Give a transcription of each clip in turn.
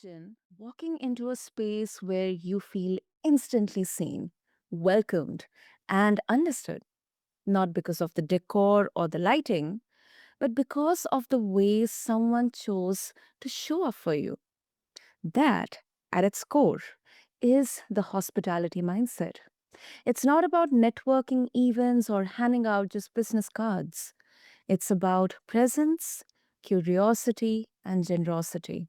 Imagine walking into a space where you feel instantly seen, welcomed, and understood, not because of the decor or the lighting, but because of the way someone chose to show up for you. That, at its core, is the hospitality mindset. It's not about networking events or handing out just business cards. It's about presence, curiosity, and generosity.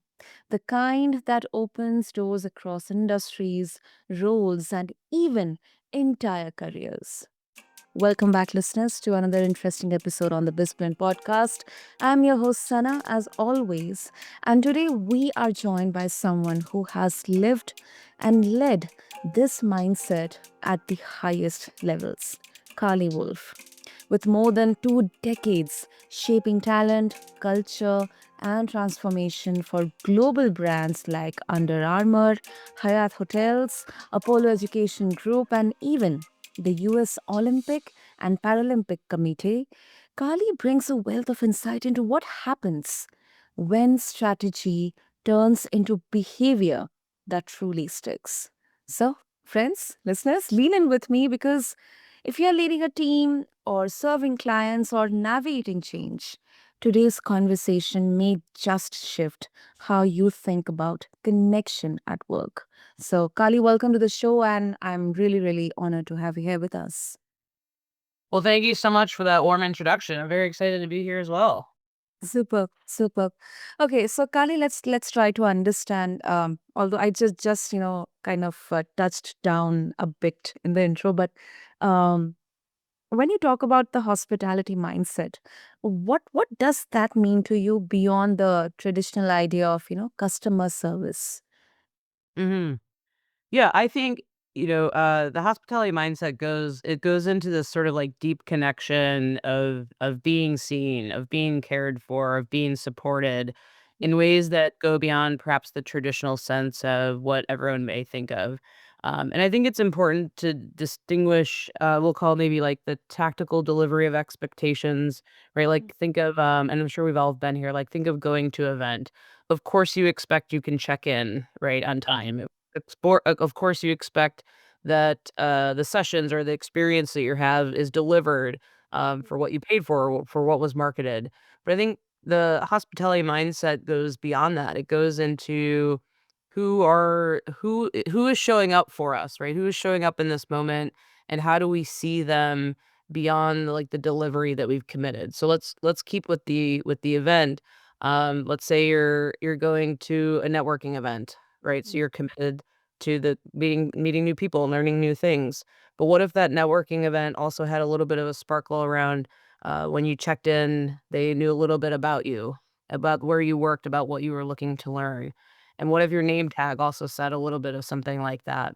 The kind that opens doors across industries, roles, and even entire careers. Welcome back, listeners, to another interesting episode on the BizBlend Podcast. I'm your host, Sana, as always, and today we are joined by someone who has lived and led this mindset at the highest levels, Carlee Wolfe. With more than 2 decades shaping talent, culture, and transformation for global brands like Under Armour, Hyatt Hotels, Apollo Education Group, and even the US Olympic and Paralympic Committee, Kali brings a wealth of insight into what happens when strategy turns into behavior that truly sticks. So, friends, listeners, lean in with me because if you're leading a team or serving clients or navigating change, today's conversation may just shift how you think about connection at work. So, Kali, welcome to the show, and I'm really, really honored to have you here with us. Well, thank you so much for that warm introduction. I'm very excited to be here as well. Super, super. Okay, so Kali, let's try to understand. Although I just kind of touched down a bit in the intro, but um, when you talk about the hospitality mindset, what does that mean to you beyond the traditional idea of customer service? hmm Yeah, I think, the hospitality mindset goes into this sort of like deep connection of being seen, of being cared for, of being supported in ways that go beyond perhaps the traditional sense of what everyone may think of. And I think it's important to distinguish, we'll call maybe like the tactical delivery of expectations, right? Like think of, and I'm sure we've all been here, like think of going to an event. Of course, you expect you can check in, right, on time. Of course, you expect that, the sessions or the experience that you have is delivered, for what you paid for what was marketed. But I think the hospitality mindset goes beyond that. It goes into who is showing up for us, right? Who is showing up in this moment, and how do we see them beyond, like, the delivery that we've committed? So let's keep with the event. Let's say you're going to a networking event, right? So you're committed to the meeting new people and learning new things. But what if that networking event also had a little bit of a sparkle around, when you checked in, they knew a little bit about you, about where you worked, about what you were looking to learn. And what if your name tag also said a little bit of something like that?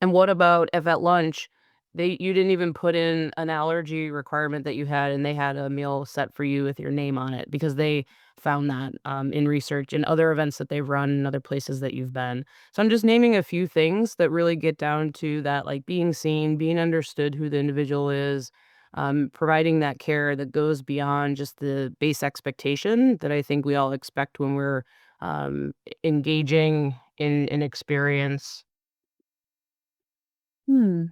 And what about if at lunch you didn't even put in an allergy requirement that you had, and they had a meal set for you with your name on it because they found that, in research and other events that they've run in other places that you've been. So I'm just naming a few things that really get down to that, like being seen, being understood who the individual is, providing that care that goes beyond just the base expectation that I think we all expect when we're, engaging in an experience. Hmm.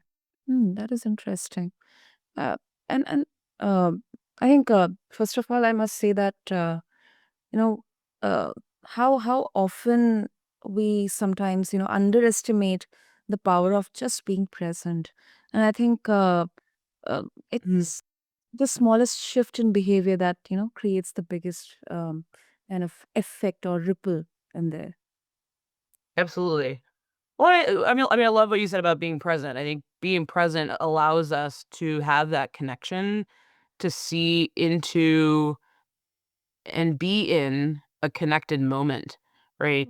That is interesting. Uh, and um I think first of all, I must say that you know uh, how often we sometimes underestimate the power of just being present, and I think uh, it's the smallest shift in behavior that creates the biggest kind of effect or ripple in there. Absolutely. Well, I love what you said about being present. I think being present allows us to have that connection, to see into and be in a connected moment, right?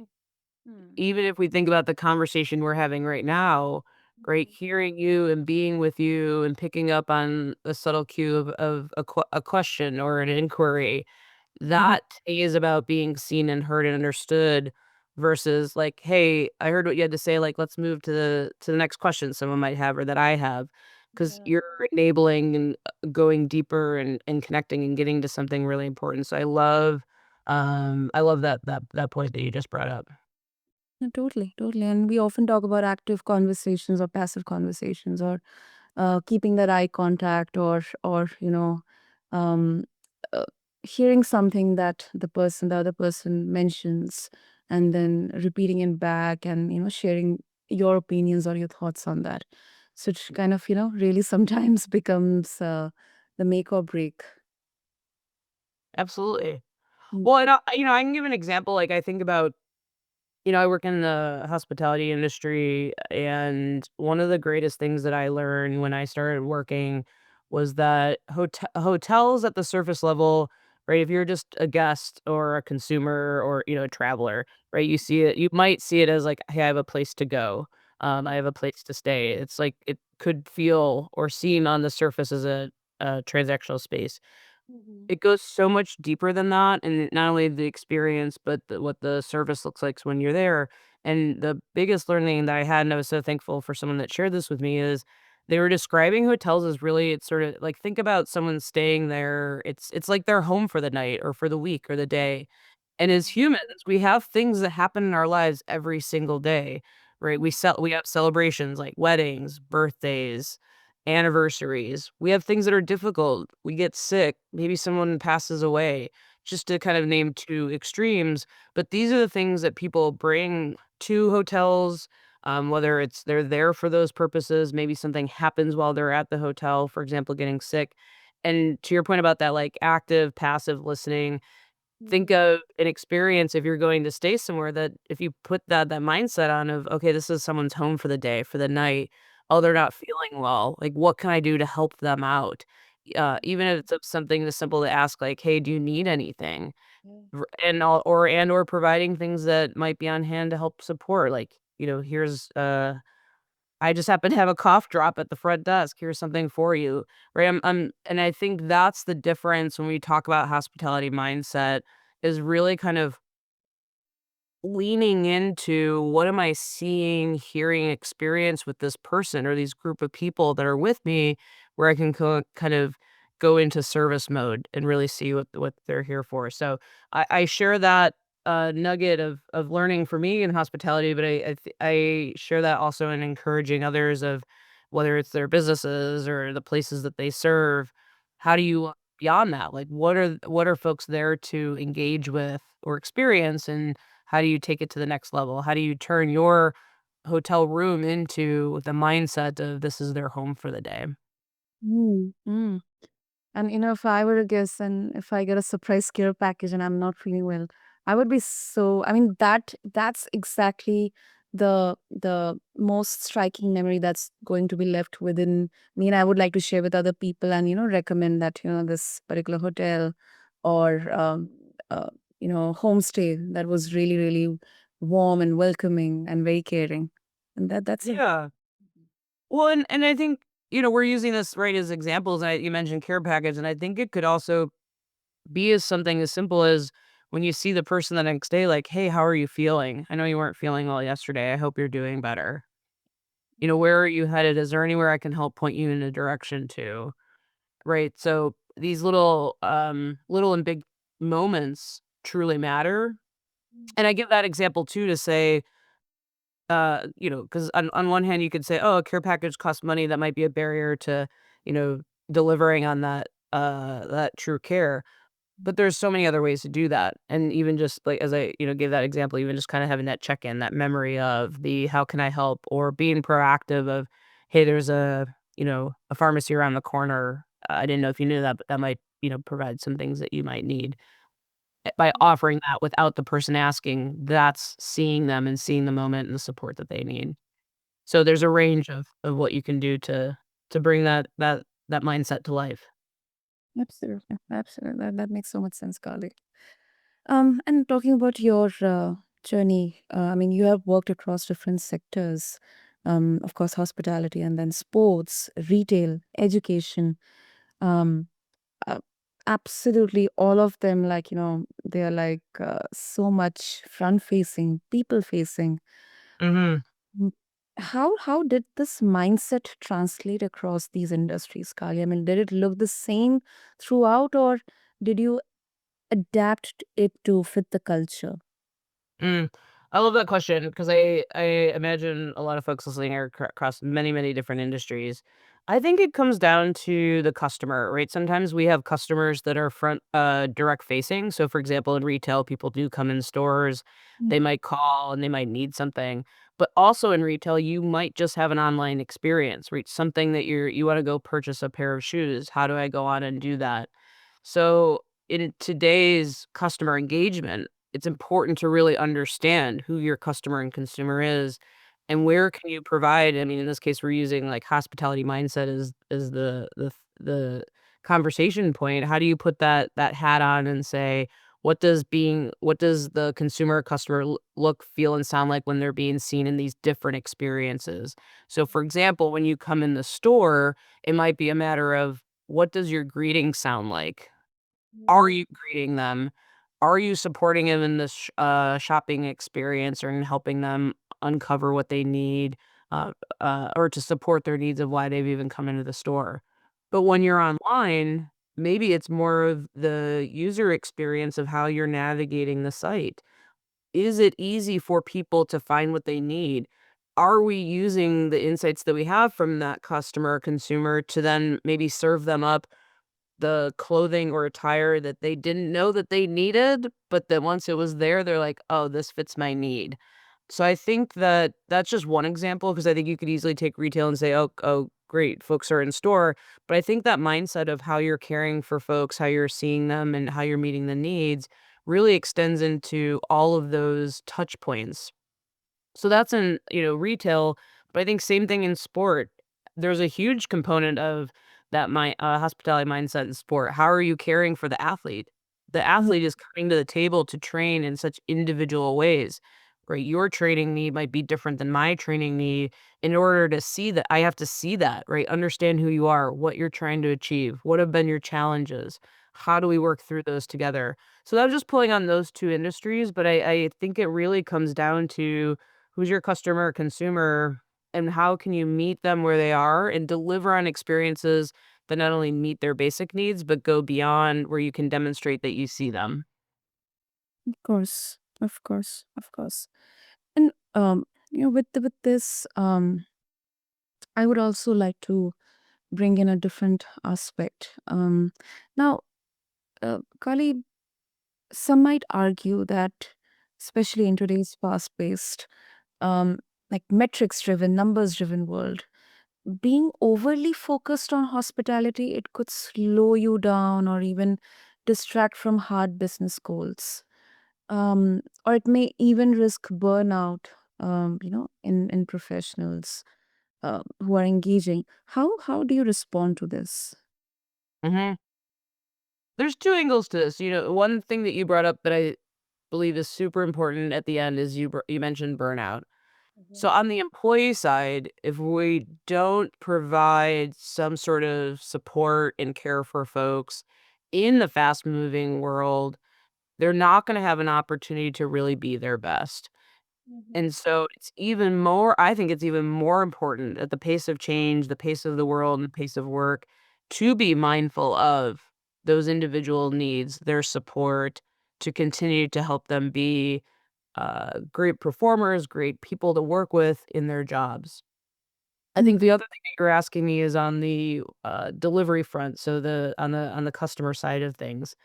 Hmm. Even if we think about the conversation we're having right now, right? Hearing you and being with you and picking up on a subtle cue of a question or an inquiry. Mhm. That is about being seen and heard and understood versus like, "Hey, I heard what you had to say, like, let's move to the next question someone might have or that I have, because 'cause Yeah. you're enabling and, going deeper and connecting and getting to something really important." So I love that point that you just brought up. Totally, totally. And we often talk about active conversations or passive conversations, or keeping that eye contact, or um, uh, hearing something that the other person mentions, and then repeating it back, and sharing your opinions or your thoughts on that. So it kind of really sometimes becomes the make or break. Absolutely. Mm. Well, and I can give an example. Like I think about, I work in the hospitality industry, and one of the greatest things that I learned when I started working was that hotels at the surface level, right? If you're just a guest or a consumer or a traveler, right? You might see it as like, hey, I have a place to go. I have a place to stay. It's like it could feel or seem on the surface as a transactional space. Mhm. It goes so much deeper than that, and not only the experience, but what the service looks like when you're there, and the biggest learning that I had, and I was so thankful for someone that shared this with me, is they were describing hotels as really it's sort of like, think about someone staying there, it's like their home for the night or for the week or the day, and as humans, we have things that happen in our lives every single day, right? We have celebrations like weddings, birthdays, anniversaries. We have things that are difficult. We get sick, maybe someone passes away, just to kind of name two extremes. But these are the things that people bring to hotels, whether it's they're there for those purposes, maybe something happens while they're at the hotel, for example, getting sick. And to your point about that, like active, passive listening, think Mhm. of an experience if you're going to stay somewhere that if you put that mindset on of, "Okay, this is someone's home for the day, for the night. Oh, they're not feeling well. Like, what can I do to help them out?" Even if it's something as simple to ask like, "Hey, do you need anything?" Yeah. And or providing things that might be on hand to help support, like, "Here's, I just happen to have a cough drop at the front desk. Here's something for you." Right? And I think that's the difference when we talk about hospitality mindset is really kind of leaning into what am I seeing, hearing, experience with this person or these group of people that are with me, where I can kind of go into service mode and really see what they're here for. So I share that nugget of learning for me in hospitality, but I share that also in encouraging others of whether it's their businesses or the places that they serve. How do you beyond that? Like what are folks there to engage with or experience, and how do you take it to the next level? How do you turn your hotel room into the mindset of this is their home for the day? Mm. Mm. And if I were a guest and if I get a surprise care package and I'm not feeling well, I would be so, I mean, that's exactly the most striking memory that's going to be left within me. And I would like to share with other people and, recommend that, this particular hotel or uh, homestay that was really, really warm and welcoming and very caring. And that's it. Yeah. Well, and I think, we're using this right as examples. And you mentioned care package, and I think it could also be as something as simple as when you see the person the next day, like, hey, how are you feeling? I know you weren't feeling well yesterday. I hope you're doing better. Where are you headed? Is there anywhere I can help point you in a direction to? Right. So these little and big moments truly matter. And I give that example too to say, because on one hand you could say, oh, a care package costs money. That might be a barrier to, you know, delivering on that true care. But there's so many other ways to do that. And even just like as I, gave that example, even just kind of having that check in, that memory of the how can I help, or being proactive of, hey, there's a pharmacy around the corner. I didn't know if you knew that, but that might, provide some things that you might need. By offering that without the person asking, that's seeing them and seeing the moment and the support that they need. So there's a range of what you can do to bring that mindset to life. Absolutely. Absolutely. That makes so much sense, Carly. And talking about your journey, I mean, you have worked across different sectors, of course, hospitality, and then sports, retail, education. Um, uh, Absolutely, all of them, like, they are like so much front facing, people facing. Mhm. Mm. How did this mindset translate across these industries, Kali? I mean, did it look the same throughout, or did you adapt it to fit the culture? Mm. I love that question because I imagine a lot of folks listening are across many, many different industries. I think it comes down to the customer, right? Sometimes we have customers that are direct facing. So for example, in retail, people do come in stores, Mm. they might call and they might need something. But also in retail, you might just have an online experience, right? Something that you want to go purchase a pair of shoes. How do I go on and do that? So in today's customer engagement, it's important to really understand who your customer and consumer is and where can you provide. I mean, in this case, we're using like hospitality mindset as the conversation point. How do you put that hat on and say, what does the consumer customer look, feel, and sound like when they're being seen in these different experiences? So for example, when you come in the store, it might be a matter of what does your greeting sound like? Are you greeting them? Are you supporting them in this shopping experience or in helping them uncover what they need, uh, or to support their needs of why they've even come into the store? But when you're online, maybe it's more of the user experience of how you're navigating the site. Is it easy for people to find what they need? Are we using the insights that we have from that customer or consumer to then maybe serve them up the clothing or attire that they didn't know that they needed, but then once it was there, they're like, "Oh, this fits my need." So I think that that's just one example because I think you could easily take retail and say, "Oh, great, folks are in store." But I think that mindset of how you're caring for folks, how you're seeing them, and how you're meeting the needs really extends into all of those touch points. So that's in, retail, but I think same thing in sport. There's a huge component of that hospitality mindset in sport. How are you caring for the athlete? The Mhm. athlete is coming to the table to train in such individual ways, right? Your training need might be different than my training need. In order to see that, I have to see that, right? Understand who you are, what you're trying to achieve, what have been your challenges, how do we work through those together? So that was just pulling on those two industries, but I think it really comes down to who's your customer or consumer, and how can you meet them where they are and deliver on experiences that not only meet their basic needs, but go beyond where you can demonstrate that you see them? Of course, of course, of course. And with this, I would also like to bring in a different aspect. Now, Kali, some might argue that, especially in today's fast-paced, um, like metrics-driven, numbers-driven world, being overly focused on hospitality, it could slow you down or even distract from hard business goals. Or it may even risk burnout, in professionals who are engaging. How do you respond to this? Mhm. There's two angles to this. One thing that you brought up that I believe is super important at the end is you mentioned burnout. So Mhm. on the employee side, if we don't provide some sort of support and care for folks in the fast moving world, they're not going to have an opportunity to really be their best. Mhm. And so I think it's even more important at the pace of change, the pace of the world, and the pace of work to be mindful of those individual needs, their support, to continue to help them be great performers, great people to work with in their jobs. I think Mm. the other thing that you're asking me is on the delivery front, so on the customer side of things.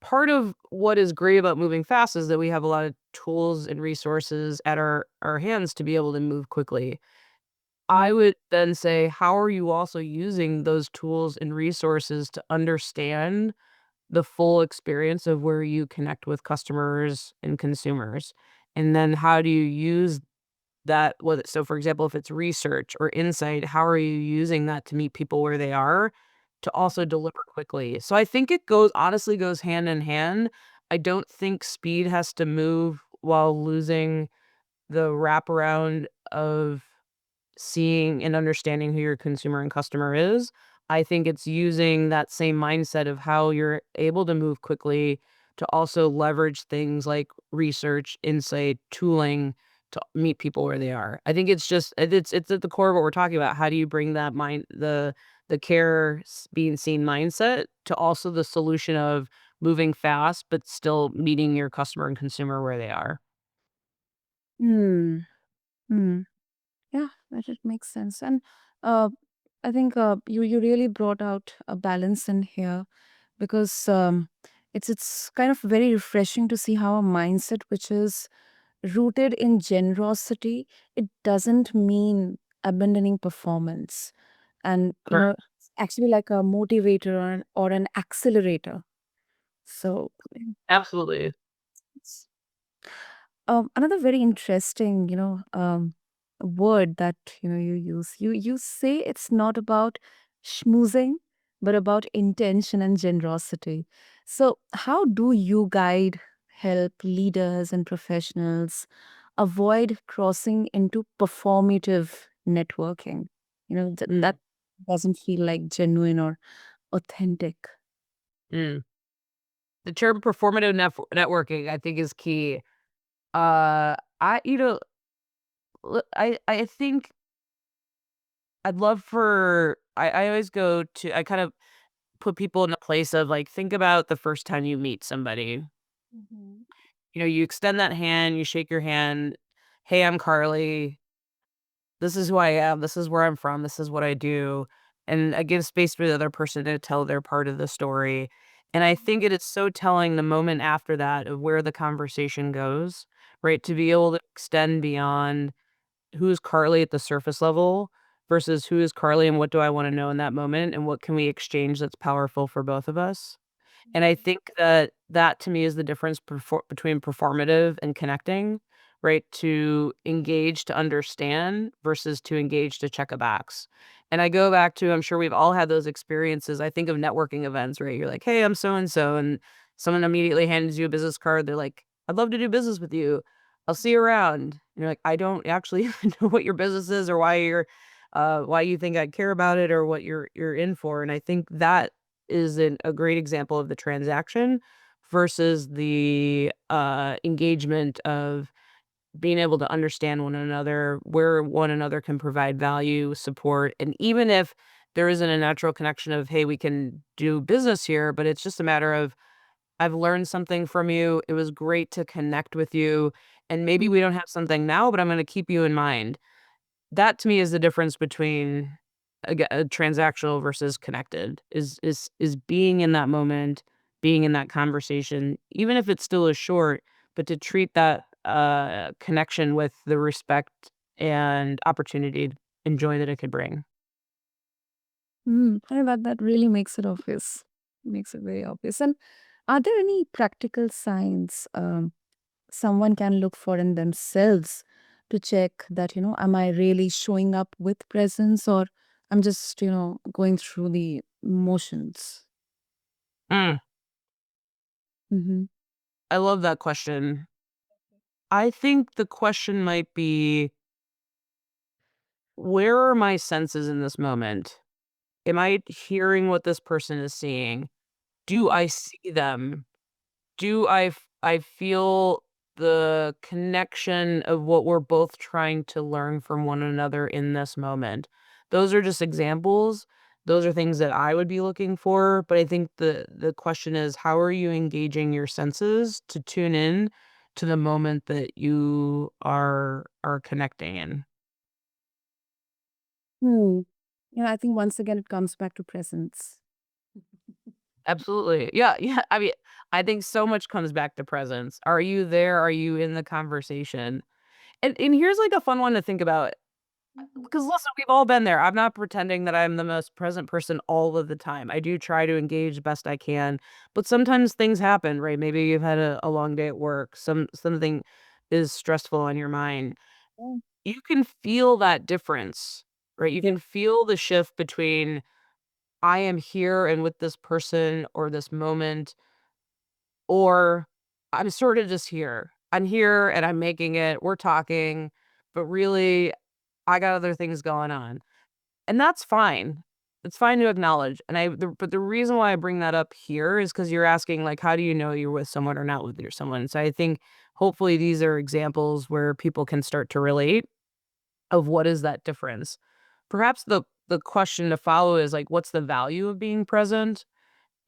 Part of what is great about moving fast is that we have a lot of tools and resources at our hands to be able to move quickly. I would then say, how are you also using those tools and resources to understand the full experience of where you connect with customers and consumers? And then how do you use that, whether so for example, if it's research or insight, how are you using that to meet people where they are to also deliver quickly? So I think it goes hand in hand. I don't think speed has to move while losing the wraparound of seeing and understanding who your consumer and customer is. I think it's using that same mindset of how you're able to move quickly to also leverage things like research, insight, tooling to meet people where they are. I think it's at the core of what we're talking about. How do you bring that the being seen mindset to also the solution of moving fast but still meeting your customer and consumer where they are? Hmm. Hmm. Yeah, that it makes sense. And uh, I think you really brought out a balance in here because it's kind of very refreshing to see how a mindset which is rooted in generosity, it doesn't mean abandoning performance, and Correct. it's actually like a motivator or an accelerator. So Absolutely. it's another very interesting, word that you use. You say it's not about schmoozing, but about intention and generosity. So, how do you guide, help leaders and professionals avoid crossing into performative networking? Mm, That doesn't feel like genuine or authentic. mm. The term performative networking, I think, is key. I you know, I think I'd love for I always go to I kind of put people in a place of, like, think about the first time you meet somebody. Mhm. You extend that hand, you shake your hand. "Hey, I'm Carly. This is who I am. This is where I'm from. This is what I do." And I give space for the other person to tell their part of the story. And I think it is so telling the moment after that of where the conversation goes, right? To be able to extend beyond who's Carly at the surface level versus who is Carly and what do I want to know in that moment and what can we exchange that's powerful for both of us. And I think that that to me is the difference between performative and connecting, right? To engage to understand versus to engage to check a box. And I go back to, I'm sure we've all had those experiences. I think of networking events, right? You're like, "Hey, I'm so and so." And someone immediately hands you a business card. They're like, "I'd love to do business with you. I'll see you around." And you're like, "I don't actually know what your business is or why you think I care about it or what you're in for." And I think that is a great example of the transaction versus the, engagement of being able to understand one another, where one another can provide value, support, and even if there isn't a natural connection of, "Hey, we can do business here," but it's just a matter of, "I've learned something from you. It was great to connect with you, and maybe we don't have something now, but I'm gonna keep you in mind." That to me is the difference between transactional versus connected, is being in that moment, being in that conversation, even if it still is short, but to treat that, connection with the respect and opportunity and joy that it could bring. And that really makes it obvious. Makes it very obvious. And are there any practical signs someone can look for in themselves to check that, am I really showing up with presence or I'm just, going through the motions? Mm, Mm-hmm. I love that question. I think the question might be, where are my senses in this moment? Am I hearing what this person is seeing? Do I see them? Do I feel the connection of what we're both trying to learn from one another in this moment? Those are just examples. Those are things that I would be looking for, but I think the question is, how are you engaging your senses to tune in to the moment that you are connecting in? Hmm. I think once again it comes back to presence. Absolutely. Yeah, yeah. I mean, I think so much comes back to presence. Are you there? Are you in the conversation? And here's like a fun one to think about. Because listen, we've all been there. I'm not pretending that I'm the most present person all of the time. I do try to engage best I can, but sometimes things happen, right? Maybe you've had a long day at work. Something is stressful on your mind. Mm. You can feel that difference, right? You can feel the shift between I am here and with this person or this moment, or I'm sort of just here. I'm here and I'm making it. We're talking, but really I got other things going on. And that's fine. It's fine to acknowledge, and but the reason why I bring that up here is because 'cause you're asking, like, how do you know you're with someone or not with your someone? So I think hopefully these are examples where people can start to relate of what is that difference. Perhaps the question to follow is, like, what's the value of being present?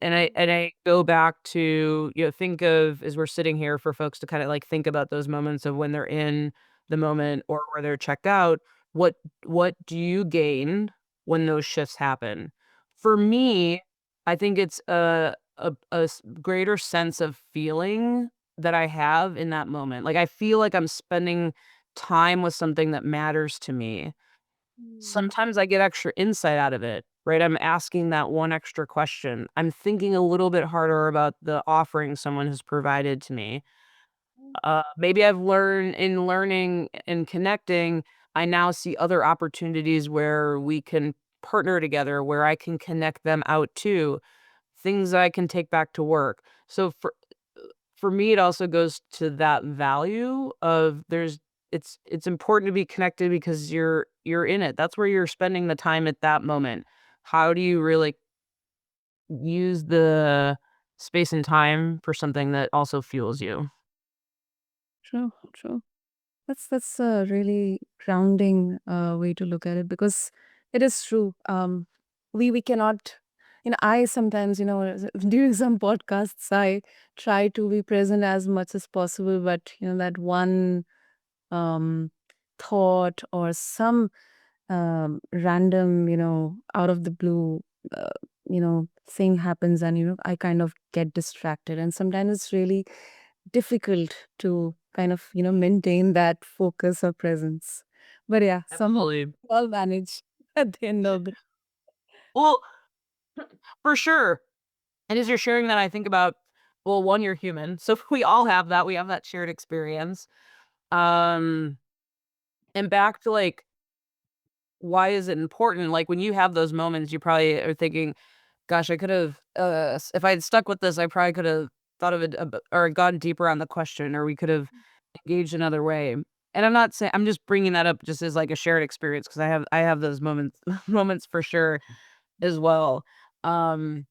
And I go back to, think of as we're sitting here for folks to kinda, like, think about those moments of when they're in the moment or where they're checked out, what what do you gain when those shifts happen? For me, I think it's a greater sense of feeling that I have in that moment. Like, I feel like I'm spending time with something that matters to me. Mm. Sometimes I get extra insight out of it, right? I'm asking that one extra question. I'm thinking a little bit harder about the offering someone has provided to me. Maybe I've learned in learning and connecting, I now see other opportunities where we can partner together, where I can connect them out too, things that I can take back to work. So for me, it also goes to that value of it's important to be connected because you're in it. That's where you're spending the time at that moment. How do you really use the space and time for something that also fuels you? True, true. That's a really grounding way to look at it because it is true. We cannot. I sometimes, during some podcasts, I try to be present as much as possible, but that one um, thought or some random, out of the blue, uh, thing happens, and I kind of get distracted, and sometimes it's really difficult to kind of maintain that focus or presence. But yeah, somehow Absolutely. we all manage at the end of the. Well, for sure. And as you're sharing that, I think about, well, one, you're human. So we all have that. We have that shared experience. Um, and back to like, why is it important? Like when you have those moments, you probably are thinking, gosh, I could have, if I had stuck with this, I probably could have thought of it or gone deeper on the question, or we could have engaged another way. And I'm not saying, I'm just bringing that up just as like a shared experience because I have those moments, moments for sure as well. Um,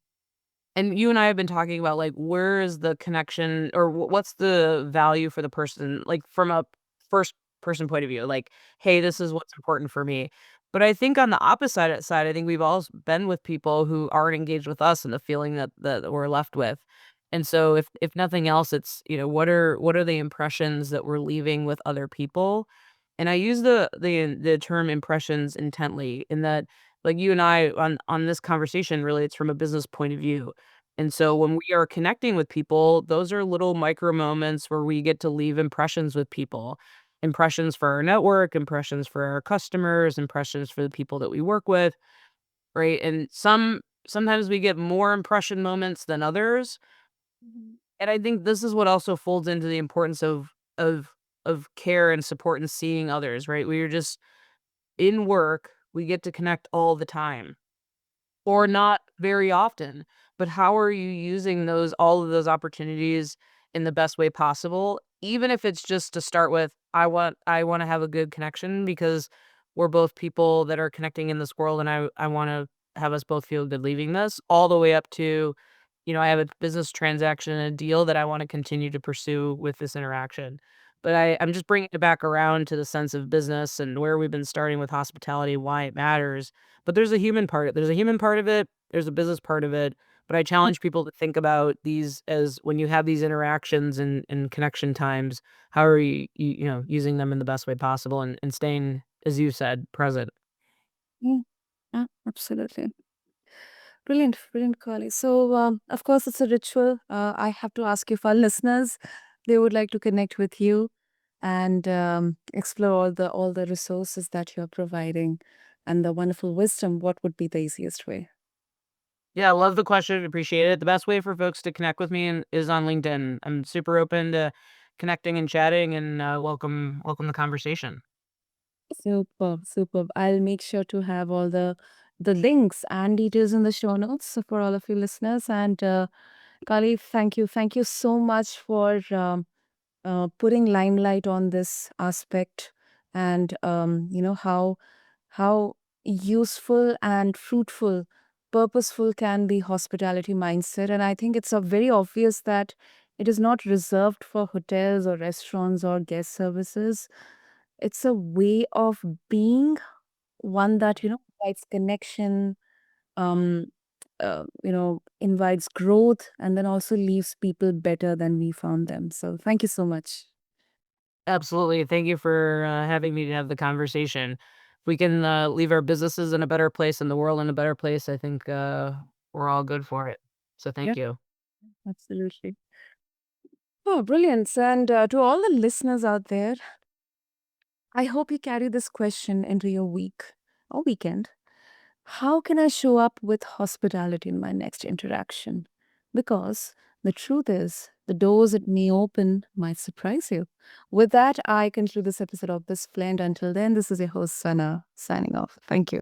And you and I have been talking about, like, where is the connection or what's the value for the person, like, from a first person point of view, like, "Hey, this is what's important for me." But I think on the opposite side, I think we've all been with people who aren't engaged with us and the feeling that we're left with. And so if nothing else, it's, what are the impressions that we're leaving with other people? And I use the term impressions intently in that, like, you and I on this conversation, really, it's from a business point of view. And so when we are connecting with people, those are little micro moments where we get to leave impressions with people. Impressions for our network, impressions for our customers, impressions for the people that we work with, right? And sometimes we get more impression moments than others. Mhm. And I think this is what also folds into the importance of care and support and seeing others, right? We are just in work, we get to connect all the time. Or not very often, but how are you using all of those opportunities in the best way possible? Even if it's just to start with, I wanna have a good connection because we're both people that are connecting in this world, and I wanna have us both feel good leaving this, all the way up to, I have a business transaction and a deal that I wanna continue to pursue with this interaction. But I'm just bringing it back around to the sense of business and where we've been starting with hospitality, why it matters, but there's a human part of it, there's a business part of it, but I challenge people to think about these as when you have these interactions and connection times, how are using them in the best way possible and staying, as you said, present. Yeah, yeah, absolutely. Brilliant, brilliant, Carly. So, of course, it's a ritual. I have to ask you for our listeners, they would like to connect with you and explore all the resources that you're providing and the wonderful wisdom. What would be the easiest way? Yeah, I love the question, appreciate it. The best way for folks to connect with me is on LinkedIn. I'm super open to connecting and chatting and, welcome the conversation. Superb, superb. I'll make sure to have all the links and details in the show notes for all of you listeners. And Kali, thank you so much for putting limelight on this aspect, and how useful and fruitful, purposeful can be hospitality mindset. And I think it's a very obvious that it is not reserved for hotels or restaurants or guest services. It's a way of being, one that provides connection, um invites growth, and then also leaves people better than we found them. So thank you so much. Absolutely. Thank you for having me to have the conversation. If we can leave our businesses in a better place and the world in a better place, I think we're all good for it. So Yeah, thank you. absolutely. Oh, brilliant. And to all the listeners out there, I hope you carry this question into your week or weekend. How can I show up with hospitality in my next interaction? Because the truth is, the doors it may open might surprise you. With that, I conclude this episode of BizBlend. Until then, this is your host, Sana, signing off. Thank you.